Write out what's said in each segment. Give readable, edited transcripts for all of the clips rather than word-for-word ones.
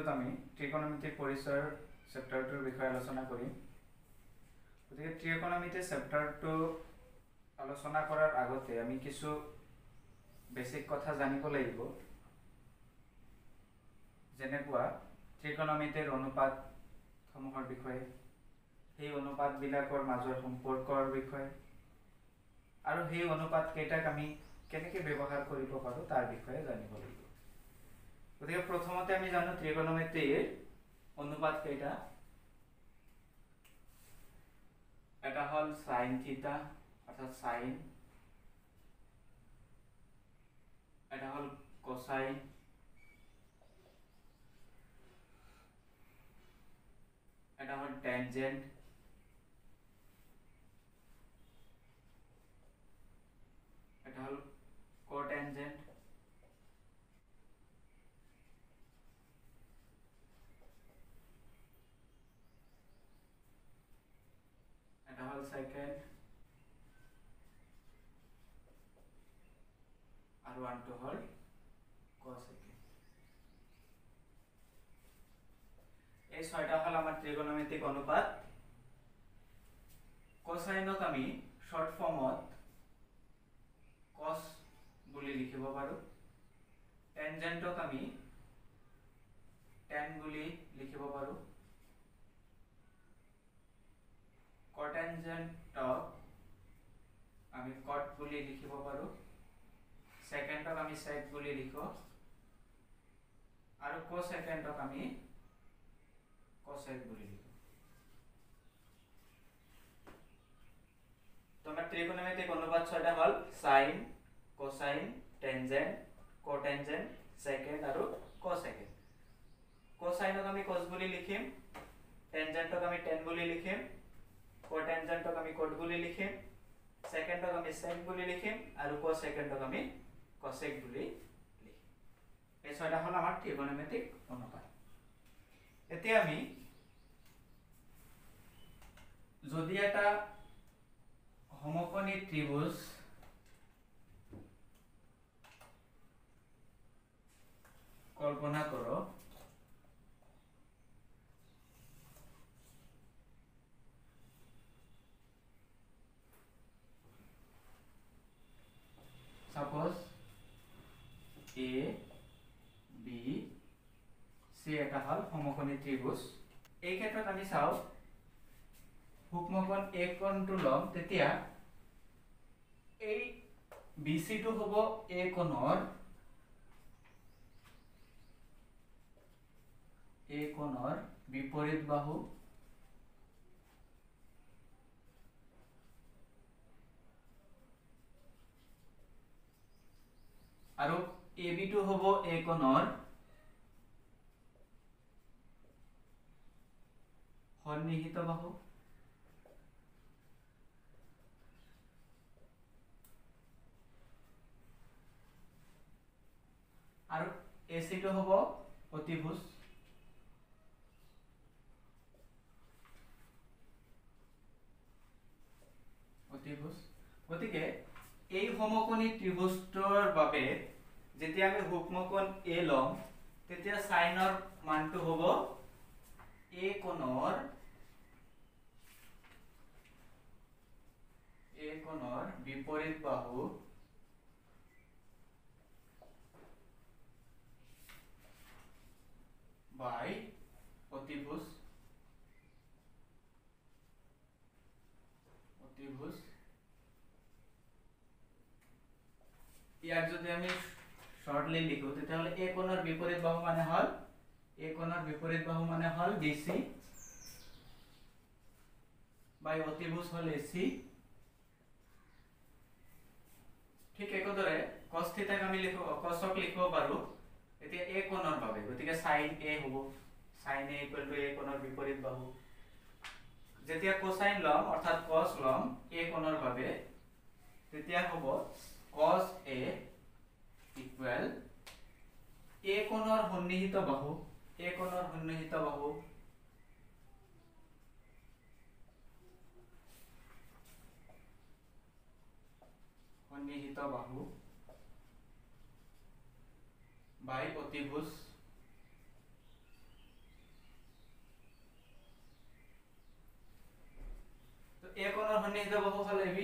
ভিডিওটোত আমি ত্ৰিকোণমিতিৰ পৰিচয়ৰ চেপ্টাৰটোৰ বিষয়ে আলোচনা কৰিম। গতিকে ত্ৰিকোণমিতিৰ চেপ্টাৰটো আলোচনা কৰাৰ আগতে আমি কিছু বেসিক কথা জানিব লাগিব, যেনেকুৱা ত্ৰিকোণমিতিৰ অনুপাতসমূহৰ বিষয়ে, সেই অনুপাতবিলাকৰ মাজৰ সম্পৰ্কৰ বিষয়ে, আৰু সেই অনুপাত কেইটাক আমি কেনেকৈ ব্যৱহাৰ কৰিব পাৰোঁ তাৰ বিষয়ে জানিব লাগিব। গতিকে প্ৰথমতে আমি জানো ত্ৰিকোণমিতিৰ অনুপাত কেইটা। এটা হল সাইন থিটা অর্থাৎ সাইন, এটা হল কোসাইন, এটা হল ট্যানজেন্ট, এটা হল কোট্যানজেন্ট, এটা হল সেকেন্ড, আর ওয়ানটো হল কোসেকেন্ড। এই ছয়টা হল আমার ত্রিকোণমিতিক অনুপাত। কোসাইনক আমি শর্ট ফর্মত কস বুলি লিখিব পাৰো, টেনজেন্টক আমি টেন বুলি লিখিব পাৰো, কটেনজেন্টক আমি কট বুলি লিখিব পাৰো, সেকেন্ডক আমি সেক বুলি লিখো, আৰু কোসেকেন্ডক আমি কোসেক বুলি লিখো। তোমাৰ ত্ৰিকোণমিতিক অনুপাত ছয়টা হল সাইন, কোসাইন, টেনজেন্ট, কোটেনজেন্ট, সেকেন্ড আৰু কোসেকেন্ড। কোসাইনক আমি কস বুলি লিখিম, টেনজেন্টক আমি টেন বুলি লিখিম, কোটেনজেন্টক আমি কোট বুলি লিখিম, সেকেন্ডক আমি সেক বুলি লিখিম, আৰু কোসেকেন্ডক আমি কোসেক বুলি লিখিম। এই ছয়টা হল আমাৰ ত্ৰিকোণমিতিক অনুপাত। এতিয়া আমি যদি এটা সমকোণী ত্ৰিভুজ কল্পনা কৰো, সাপোজ এ বি সি এটা হল সমকোণী ত্ৰিভুজ। এই ক্ষেত্ৰত আমি চাও সূক্ষ্মকোণ এ কোণটো লম, তেতিয়া এই বিসি টো হ'ব এ কোণৰ বিপৰীত বাহু, আৰু এ বি টো হ'ব এ কোণৰ সন্নিহিত বাহু, আৰু এসি টো হ'ব অতিভুজ। গতিকে এই সমকোণী ত্ৰিভুজটোৰ বাবে যেতিয়া আমি সূক্ষ্মকোণ এ লম, তেতিয়া সাইনৰ মানটো হ'ব এ কোণৰ বিপৰীত বাহু বাই অতিভুজ। ইয়াক যদি আমি শৰ্টলি লিখো, তেতিয়াহলে এ কোণৰ বিপৰীত বাহু মানে হল বিসি বাই অতিভুজ হল এসি। ঠিক একদৰে cos থিটাক আমি cosক লিখিব পাৰো এতিয়া এ কোণৰ বাবে, গতিকে sin a হ'ব, sin a = এ কোণৰ বিপৰীত বাহু। যেতিয়া কোসাইন লম অৰ্থাৎ cos লম এ কোণৰ বাবে, তেতিয়া হ'ব cos a equal এ কোণৰ সন্নিহিত বাহু, বাই অতিভুজ সন্নিহিত বাহু হল AB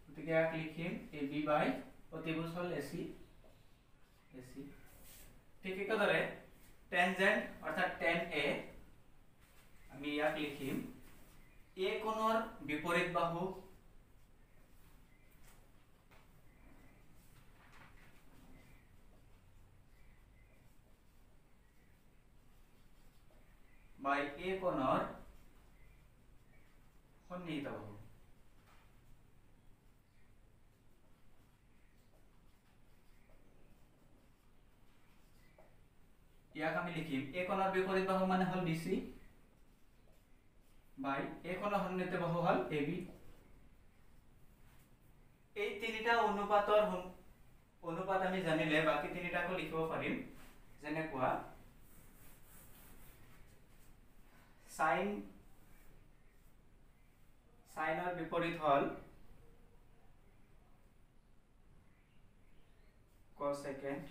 গতিকে ইয়াক লিখিম AB বাই অতিভুজ হল AC ঠিক একেদৰে টেনজেন্ট অৰ্থাৎ tan A আমি ইয়াক লিখিম A কোণৰ বিপৰীত বাহু বাই A কোণৰ সন্নিহিত বাহু ইয়াক আমি লিখিম A কোণৰ বিপৰীত বাহু মানে হল BC বাই A কোণৰ সন্নিহিত বাহু হল AB এই তিনিটা অনুপাত আমি জানিলে বাকি তিনিটাকো লিখিব পাৰিম যেনেকুৱা সাইনৰ বিপৰীত হল কোসেকেন্ড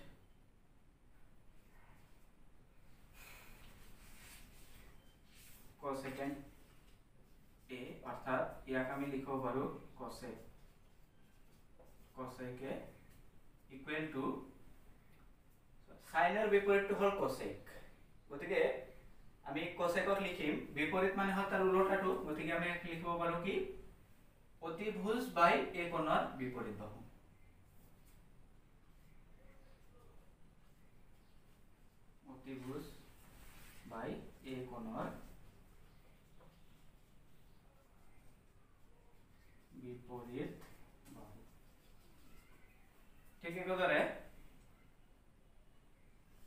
A অৰ্থাৎ ইয়াক আমি লিখিব পাৰো কোসেক A ইকুয়াল টু সাইনৰ বিপৰীতটো হল কোসেক গতিকে আমি কোসেকক লিখিম বিপৰীত মানে হল তাৰ উল্টাটো গতিকে আমি লিখিব পাৰো কি অতিভুজ বাই A কোণৰ বিপৰীত বাহু অতিভুজ বাই A কোণৰ বিপৰীত বাহু ঠিক একেদৰে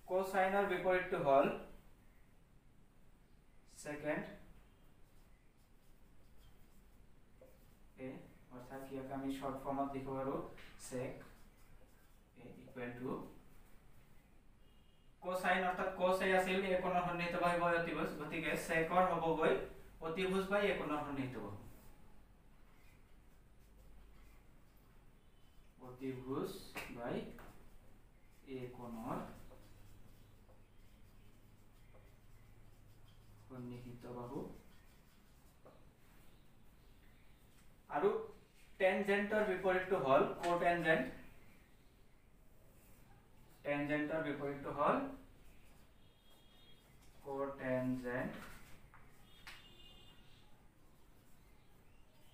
কোসাইনৰ বিপৰীতটো হল সেকেন্ড A অৰ্থাৎ কি আমি শৰ্ট ফৰ্মত লিখিব পাৰো sec A equal two cosine অৰ্থাৎ cos A আছিল A কোণৰ সন্নিহিত বাহু বাই অতিভুজ গতিকে secৰ হ'বগৈ অতিভুজ বাই A কোণৰ সন্নিহিত বাহু অতিভুজ বাই A কোণৰ সন্নিহিত বাহু আৰু টেনজেন্টৰ বিপৰীতটো হল কোটেনজেন্ট টেনজেন্টৰ বিপৰীতটো হল কোটেনজেন্ট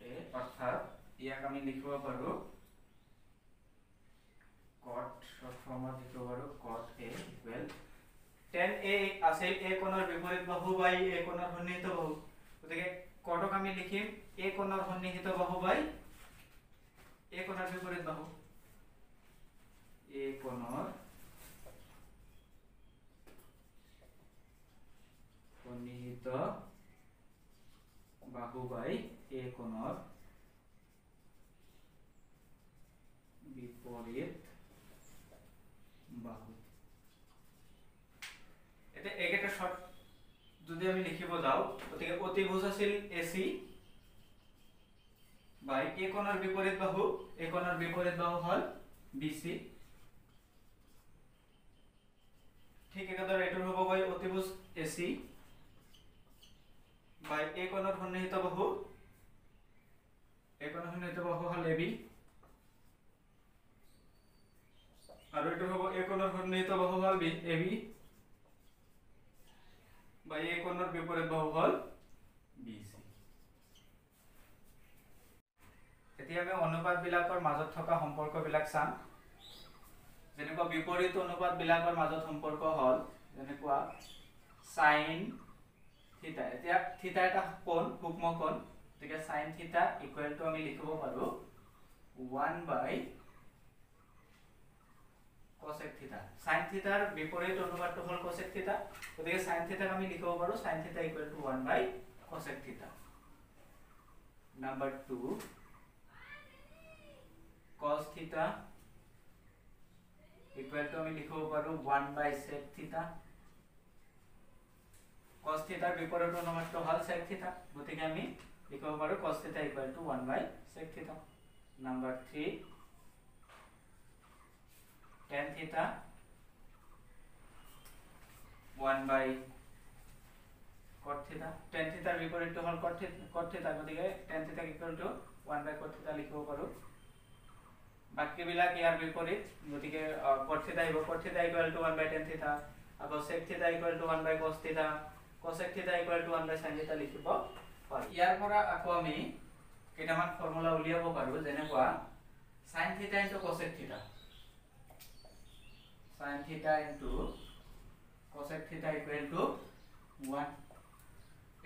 A অৰ্থাৎ ইয়াক আমি লিখিব পাৰো cot শৰ্ট ফৰ্মত লিখিব পাৰো cot A equal tan A আছিল A কোণৰ বিপৰীত বাহু বাই A কোণৰ সন্নিহিত বাহু গতিকে কটক আমি লিখিম A কোণৰ সন্নিহিত বাহু বাই A কোণৰ বিপৰীত বাহু A কোণৰ সন্নিহিত বাহু বাই A কোণৰ বিপৰীত বাহু এতে একেটা শর্ট যদি আমি লিখিব যাও গতিকে অতিভুজ আছিল AC বাই A কোণৰ বিপৰীত বাহু হল BC ঠিক একেদৰে এটোৰ হ'বগৈ অতিভুজ AC বাই A কোণৰ সন্নিহিত বাহু হল AB আৰু এটো হ'ব A কোণৰ সন্নিহিত বাহু হল AB বাই A কোণৰ বিপৰীত বাহু হল BC এতিয়া আমি অনুপাত বিলাকৰ মাজত থকা সম্পৰ্ক বিলাক চাম যেনেকুৱা বিপৰীত অনুপাত বিলাকৰ মাজত সম্পৰ্ক হল যেনেকুৱা sin থিটা এতিয়া থিটা এটা কোণ সূক্ষ্ম কোণ গতিকে sin থিটা ইকুয়াল টু আমি লিখিব পাৰো 1 বাই cosec থিটা sin থিটাৰ বিপৰীত অনুপাতটো হল cosec থিটা গতিকে sin থিটাক আমি লিখিব পাৰো sin থিটা ইকুয়াল টু 1 বাই cosec থিটা number 2 cos theta equal two আমি লিখিব পাৰো 1 বাই sec থিটা cos থিটাৰ বিপৰীত অনুপাতটো হল sec থিটা গতিকে আমি লিখিব পাৰো cos theta equal to 1 by sec theta number 3 tan theta 1 by cot theta tan theta বিপরীতটো হল cot theta গতিকে tan theta = 1/cot theta লিখিব পাৰো বাকি বিলাক ইয়াৰ বিপরীত গতিকে cot theta আহিব cot theta = 1/tan theta আকৌ sec theta = 1/cos theta cosec theta = 1/sin theta লিখিব পাৰো ইয়াৰ পৰা আকৌ আমি কেইটামান ফৰ্মুলা উলিয়াব পাৰো যেনেকুৱা sin theta * cosec theta sin theta into cosec theta = 1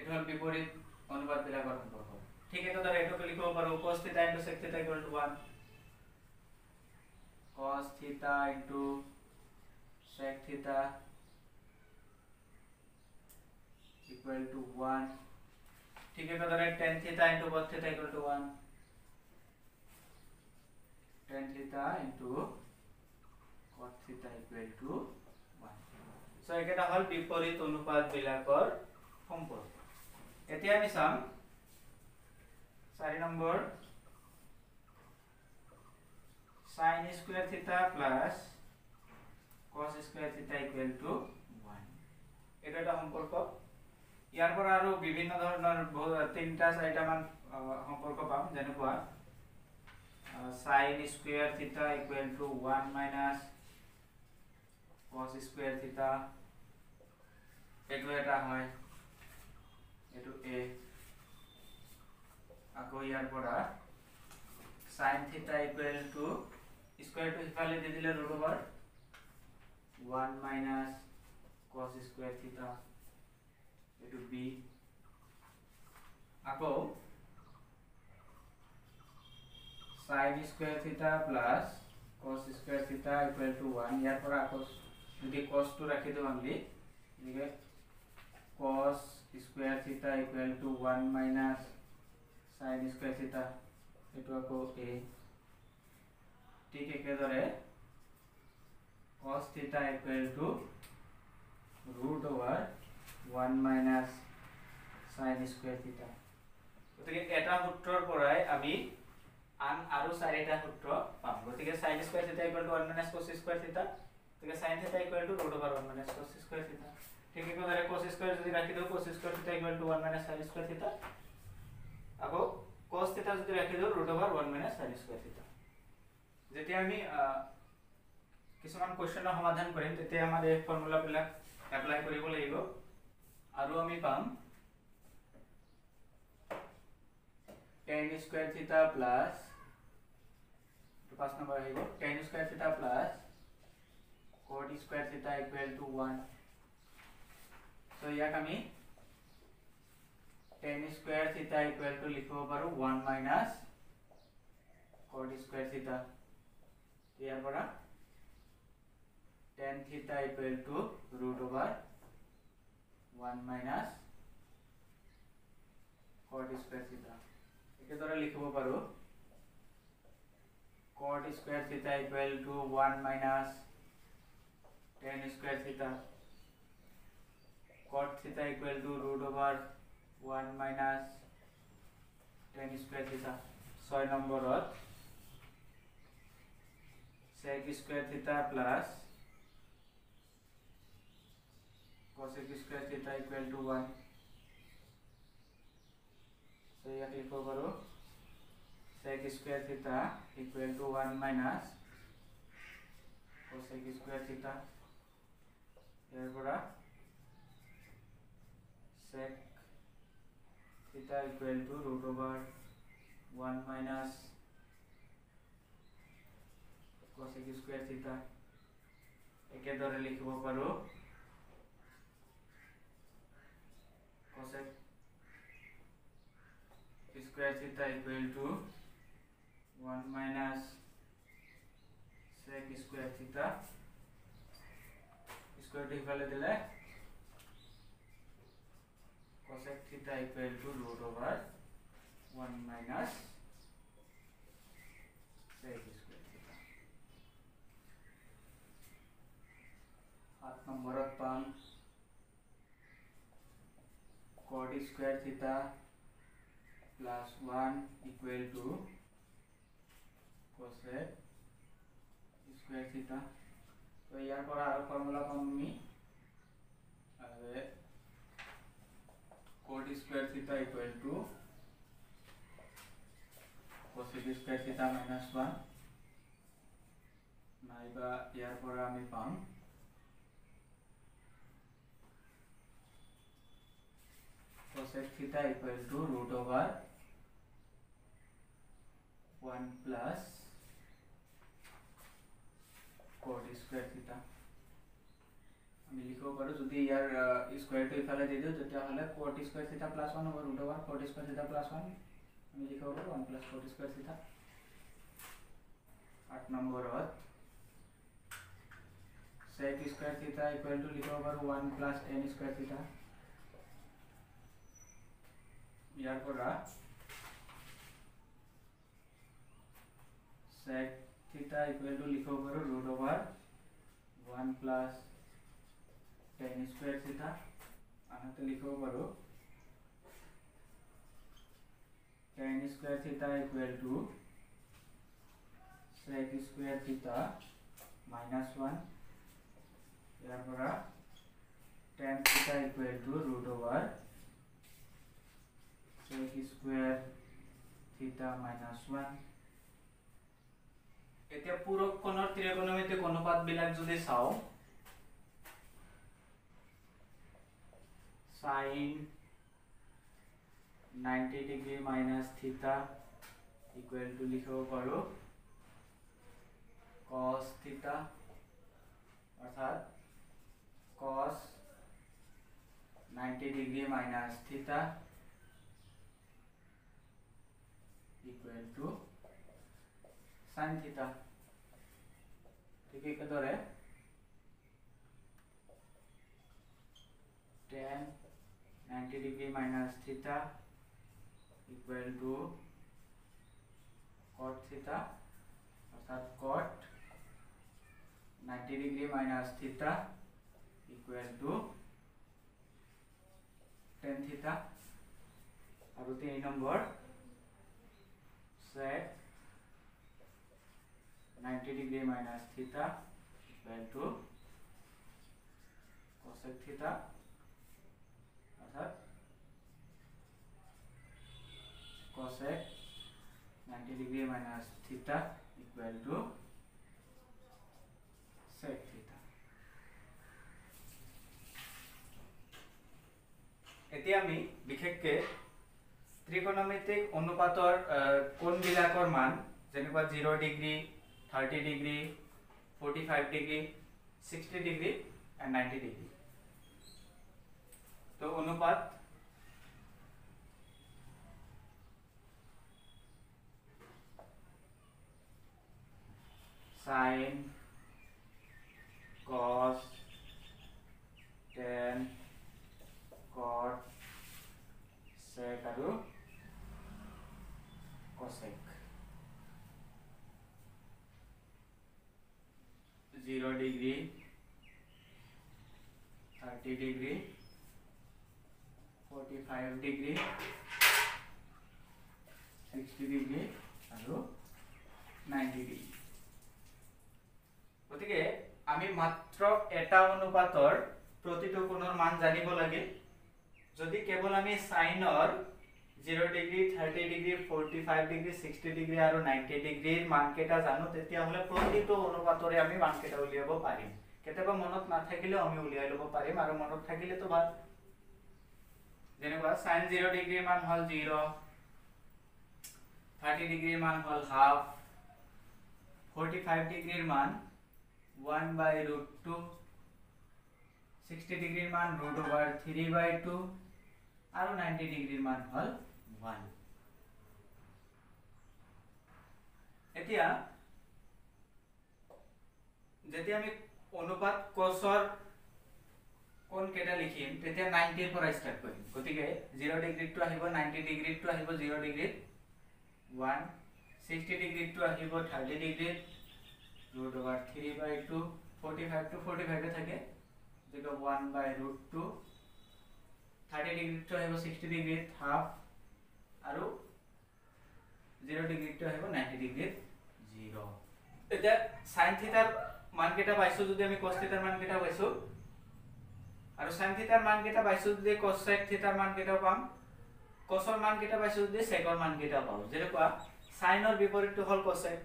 এটা হল বিপরীত অনুপাত বিলাকৰ সম্পৰ্ক ঠিক একেদৰে এটোকে লিখিব পাৰো cos theta * sec theta = 1 cos theta into sec theta = 1 ঠিক একেদৰে tan theta into cos theta = 1 tan theta into cos theta = 1 so এটা হল বিপরীত অনুপাত বিলাকৰ সম্পৰ্ক এতিয়া আমি চাম 4 number sin square theta plus cos square theta = 1 এটা এটা সম্পৰ্ক ইয়াৰ পৰা আৰু বিভিন্ন ধৰণৰ তিনটা চাৰিটা মান সম্পৰ্ক পাম যেনেকুৱা sin square theta = 1 minus cos square theta এটো এটা হয় এটো a আকৌ ইয়াৰ পৰা sin theta = square to ইফালে দি দিলে √1 minus cos square theta এটো b আকৌ sin square theta plus cos square theta = 1 ইয়াৰ পৰা আকৌ যদি cos টো ৰাখি দিও আমি এনে cos square theta = 1 minus sin square theta এটো আকৌ a ঠিক একেদৰে cos theta = √1 minus sin square theta গতিকে এটা সূত্ৰৰ পৰাই আমি আন আৰু চাৰিটা সূত্র পাম গতিকে sin square theta = 1 minus cos square theta গতিকে sin theta = √1 minus cos square theta ঠিক একেদৰে cos square যদি ৰাখি দিও cos square theta = 1 minus sin square theta আকৌ cos theta যদি ৰাখি দিও √1 minus sin square theta যেতিয়া আমি কিছুমান কোৱেশ্চনৰ সমাধান কৰিম তেতিয়া আমাৰ এই ফৰ্মুলা বিলাক এপ্লাই কৰিব লাগিব আৰু আমি পাম tan square theta plus 5 number আহিব tan square theta plus cot square theta = 1 so ইয়াক আমি tan square theta = লিখিব পাৰো 1 minus cot square theta ইয়াৰ পৰা tan theta = √1 minus cot square theta একেদৰে লিখিব পাৰো cot square theta = 1 minus tan square theta cot theta = √1 minus tan square theta 6 নম্বৰত sec square theta plus cosec square theta = 1 so ইয়াক লিখিব পাৰো sec square theta = 1 minus cosec square theta ইয়াৰ পৰা sec theta = √1 minus cosec square theta একেদৰে লিখিব পাৰো cosec square theta = 1 minus sec square theta square to ইফালে দিলে cosec theta = √1 minus sec square theta 7 নম্বৰত পাম cot square theta plus 1 = cosec square theta তো ইয়াৰ পৰা আৰু ফৰ্মুলা পাম আমি square theta equal to cosec square theta minus 1 নাইবা ইয়াৰ পৰা আমি পাম cosec theta equal to root over 1 plus cot square theta আমি লিখব পাৰো যদি ইয়াৰ স্কয়াৰ টো ইফালে দি দিও তেতিয়া হলে cot square theta plus 1 over root over cot square theta plus 1 আমি লিখব পাৰো 1 plus cot square theta 8 নম্বৰত sec square theta equal to লিখব পাৰো 1 plus tan square theta ইয়াৰ পৰা sec theta equal to লিখব পাৰো root over 1 plus tan square theta আনহাতে লিখব পাৰো tan square theta equal to sec square theta minus 1 ইয়াৰ পৰা tan theta equal to root over sec square theta minus 1 এতিয়া পূৰক কোণৰ ত্ৰিকোণমিতিক অনুপাত বিলাক যদি চাও sin 90 degree minus theta equal to লিখব পাৰো cos theta অর্থাৎ cos 90 degree minus theta equal to sin theta ঠিক একেদৰে tan 90 degree minus theta equal to cot theta অৰ্থাৎ cot 90 degree minus theta equal to tan theta আৰু 3 number sec 90 degree minus theta equal to cosec theta অর্থাৎ cosec 90 degree minus theta equal to sec theta এতিয়া আমি বিশেষকৈ ত্ৰিকোণমিতিক অনুপাতৰ কোণ বিলাকৰ মান যেনেকুৱা 0 degree 30 degree 45 degree 60 degree and 90 degree তো অনুপাত sin cos tan cot sec আৰু cosec 0 degree 30 degree 45 degree 60 degree আৰু 90 degree গতিকে আমি মাত্ৰ এটা অনুপাতৰ প্ৰতিটো কোণৰ মান জানিব লাগে যদি কেৱল আমি সাইনৰ 0 ডিগ্ৰী 30 ডিগ্ৰী 45 ডিগ্ৰী 60 ডিগ্ৰী আৰু 90 ডিগ্ৰীৰ মান কেটা জানো তেতিয়া হলে প্ৰতিটো অনুপাতৰে আমি মান কেটা উলিয়াব পাৰিম কেতিয়াবা মনত নাথাকিলে আমি উলিয়াই লব পাৰিম আৰু মনত থাকিলে তো ভাল যেনেকুৱা sin 0 ডিগ্ৰীৰ মান হল 0 30 ডিগ্ৰীৰ মান হল হাফ 45 ডিগ্ৰীৰ মান 1/√2 60 ডিগ্ৰীৰ মান √3/2 আৰু 90 ডিগ্ৰীৰ মান হল 1 এতিয়া যেতিয়া আমি অনুপাত cosৰ কোণ কেটা লিখিম তেতিয়া 90 ৰ পৰা স্টাৰ্ট কৰিম গতিকে 0 ডিগ্ৰীত তো আহিব 90 ডিগ্ৰীত তো আহিব 0 ডিগ্ৰীত 1 60 ডিগ্ৰীত তো আহিব 30 ডিগ্ৰীত √3/2 45 to 45 এ থাকে যেটা 1/√2 30 ডিগ্ৰী তো আহিব 60 ডিগ্ৰীত হাফ আৰু 0 ডিগ্ৰী তো আহিব 90 ডিগ্ৰীত 0 এটা sin থিটাৰ মান কেটা পাইছো যদি আমি cos থিটাৰ মান কেটা পাইছো আৰু sin থিটাৰ মান কেটা পাইছো যদি cosec থিটাৰ মান কেটা পাম cosৰ মান কেটা পাইছো যদি secৰ মান কেটা পাও যেনেকুৱা sinৰ বিপৰীতটো হল cosec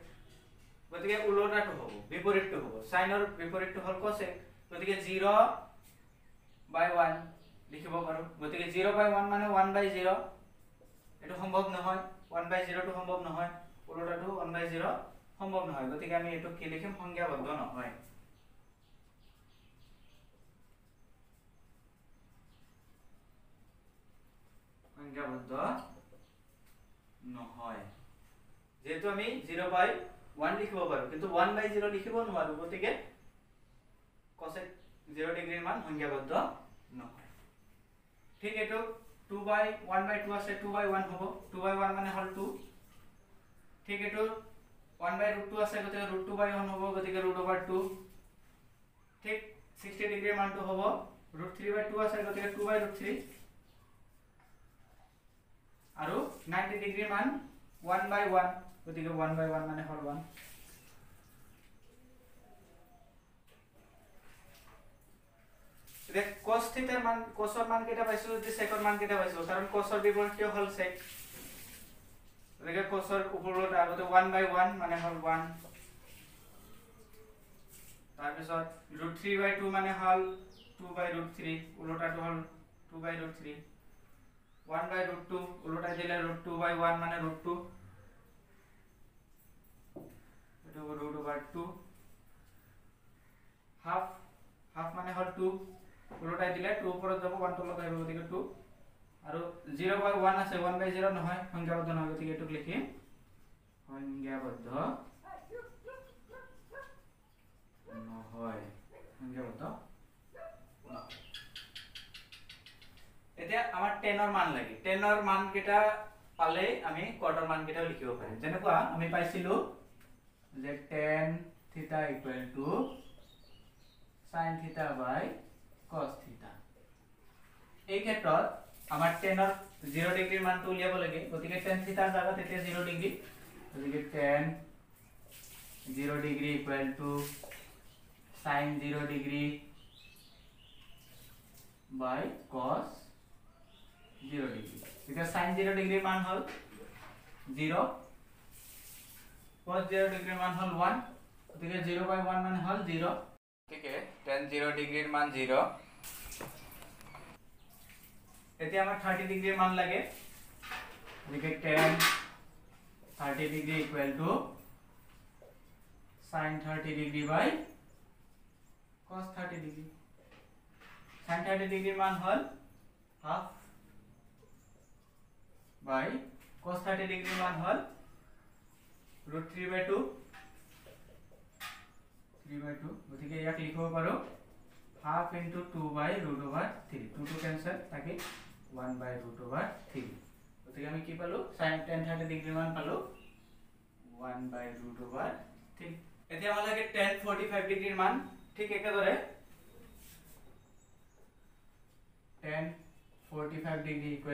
গতিকে উল্টাটো হ'ব বিপৰীতটো হ'ব sinৰ বিপৰীতটো হল cosec গতিকে 0/1 লিখিব পাৰো গতিকে 0/1 মানে 1/0 এটো সম্ভৱ নহয় 1/0 টো সম্ভৱ নহয় উল্টাটো 1/0 সম্ভৱ নহয় গতিকে আমি এটো কি লিখিম সংখ্যাবদ্ধ নহয় সংখ্যাবদ্ধ নহয় যেহেতু আমি 0/1 লিখিব পাৰো কিন্তু 1/0 লিখিব নোৱাৰো গতিকে cosec 0 ডিগ্ৰীৰ মান সংখ্যাবদ্ধ নহয় ঠিক এটো 2/1/2 আছে 2/1 হ'ব 2/1 মানে হল 2 ঠিক এটো 1/√2 আছে গতিকে √2/1 হ'ব গতিকে √2 ঠিক 60 ডিগ্ৰীৰ মানটো হ'ব √3/2 আছে গতিকে 2/√3 আৰু 90 ডিগ্ৰীৰ মান 1/1 গতিকে 1/1 মানে হল 1 দেখ cos থিটাৰ মান cosৰ মান কেটা পাইছো যদি secৰ মান কেটা পাইছো কাৰণ cosৰ বিপৰীতটো হল sec গতিকে cosৰ ওপৰত আগতে 1/1 মানে হল 1 তাৰ পিছত √3/2 মানে হল 2/√3 উল্টাটো হল 2/√3 1/√2 উল্টাই দিলে √2/1 মানে √2 এটো √2 হাফ মানে হল 2 উল্টাই দিলে 2 ওপৰত যাব 1 তলত আহিব গতিকে 2 আৰু 0/1 আছে 1/0 নহয় সংখ্যাবদ্ধ নহয় গতিকে এটো লিখিম সংখ্যাবদ্ধ নহয় সংখ্যাবদ্ধ এতিয়া আমাৰ 10 ৰ মান লাগে 10 ৰ মান কেটা পালে আমি কটৰ মান কেটা লিখিব পাৰিম যেনেকুৱা আমি পাইছিলো যে tan theta = sin theta by cos theta এই ক্ষেত্ৰত আমাৰ 10 ৰ 0 ডিগ্ৰীৰ মানটো উলিয়াব লাগে গতিকে tan theta ৰ জায়গাত এতিয়া 0 ডিগ্ৰী গতিকে tan 0 degree = sin 0 degree by cos 0 degree because sin 0 ডিগ্ৰীৰ মান হল 0 cos 0 ডিগ্ৰীৰ মান হল 1 গতিকে 0/1 মানে হল 0 ঠিক আছে tan 0 ডিগ্ৰীৰ মান 0 এতিয়া আমাৰ 30 ডিগ্ৰীৰ মান লাগে গতিকে tan 30 degree = sin 30 degree by cos 30 degree sin 30 ডিগ্ৰীৰ মান হল হাফ by cos 30 ডিগ্ৰীৰ মান হল √3/2 গতিকে ইয়াক লিখিব পাৰো হাফ into 2/√3 2 to cancel থাকে 1/√3 গতিকে আমি কি পালো sin 30 ডিগ্ৰীৰ মান পালো 1/√3 এতিয়া আমাৰ লাগে tan 45 ডিগ্ৰীৰ মান ঠিক একেদৰে tan 45 degree =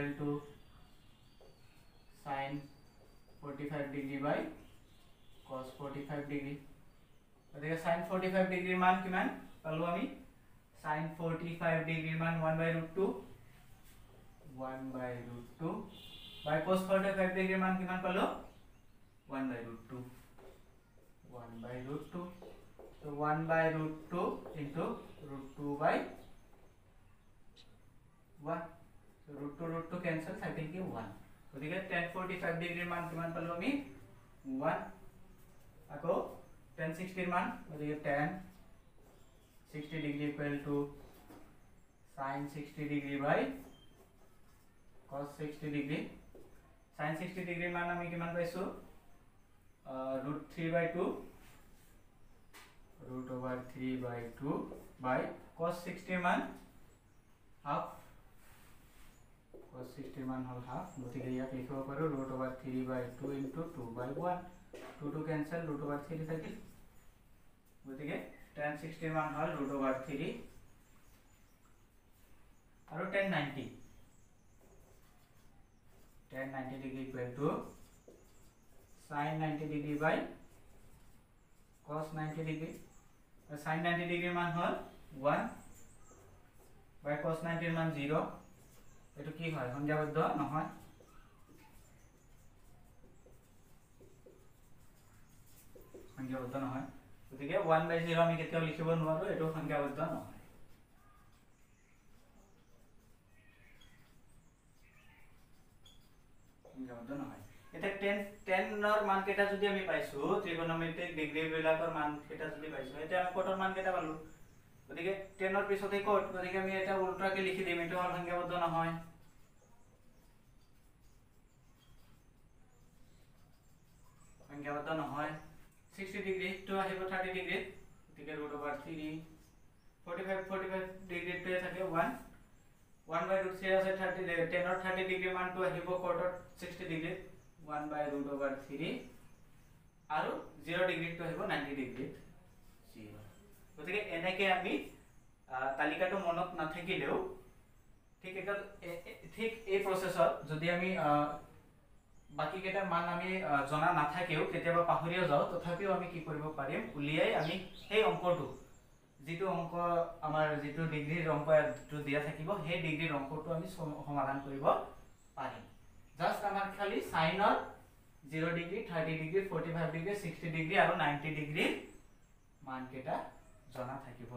sin 45 degree by cos 45 degree গতিকে sin 45 ডিগ্ৰীৰ মান কিমান পালো আমি sin 45 ডিগ্ৰীৰ মান 1/√2 by cos 45 ডিগ্ৰীৰ মান কিমান পালো 1/√2 so 1/√2 into √2/1 so √2 cancel থাকিল কি 1 গতিকে tan 45 ডিগ্ৰীৰ মান কিমান পালো আমি 1 আকৌ tan 60 ৰ মান গতিকে tan 60 degree = sin 60 degree by cos 60 degree sin 60 ডিগ্ৰীৰ মান আমি কিমান পাইছো √3/2 by cos 60 ৰ মান হাফ cos 60 মান হল হাফ গতিকে ইয়াক লিখিব পাৰো √3/2 into 2/1 2 to cancel √3 থাকিল গতিকে tan 60 মান হল √3 আৰু tan 90 degree = sin 90 degree by cos 90 degree sin 90 ডিগ্ৰীৰ মান হল 1 by cos 90 ৰ মান 0 এটো কি হয় সংখ্যাবদ্ধ নহয় সংখ্যাবদ্ধ নহয় গতিকে 1/0 আমি কেতিয়াও লিখিব নোৱাৰো এটো সংখ্যাবদ্ধ নহয় সংখ্যাবদ্ধ নহয় এটা 10 ৰ মান কেটা যদি আমি পাইছো ত্ৰিকোণমিতিক ডিগ্ৰী বিলাকৰ মান কেটা যদি পাইছো এটা আমি কোটৰ মান কেটা পালো গতিকে 10 ৰ পিছতে কোট গতিকে আমি এটা উল্টাকে লিখি দিম এটো হল সংখ্যাবদ্ধ নহয় সংখ্যাবদ্ধ নহয় 60 ডিগ্ৰী to আহিব 30 ডিগ্ৰী গতিকে √3 45 ডিগ্ৰী তে থাকে 1 1/√3 আছে 30 10 ৰ 30 ডিগ্ৰী মানটো আহিব কোটত 60 ডিগ্ৰী 1/√3 আৰু 0 ডিগ্ৰী টো আহিব 90 ডিগ্ৰী 0 গতিকে এনেকে আমি তালিকাটো মনত নাথাকিলেও ঠিক এই প্ৰসেছত যদি আমি বাকি কেটা মান আমি জনা নাথাকেও কেতিয়াবা পাহৰিও যাও তথাপিও আমি কি কৰিব পাৰিম উলিয়াই আমি সেই অংকটো যেটো অংক আমাৰ যেটো ডিগ্ৰীৰ অংকটো দিয়া থাকিব সেই ডিগ্ৰীৰ অংকটো আমি সমাধান কৰিব পাৰিম জাস্ট আমাৰ খালি সাইনৰ 0 ডিগ্ৰী 30 ডিগ্ৰী 45 ডিগ্ৰী 60 ডিগ্ৰী আৰু 90 ডিগ্ৰী মান কেটা জনা থাকিব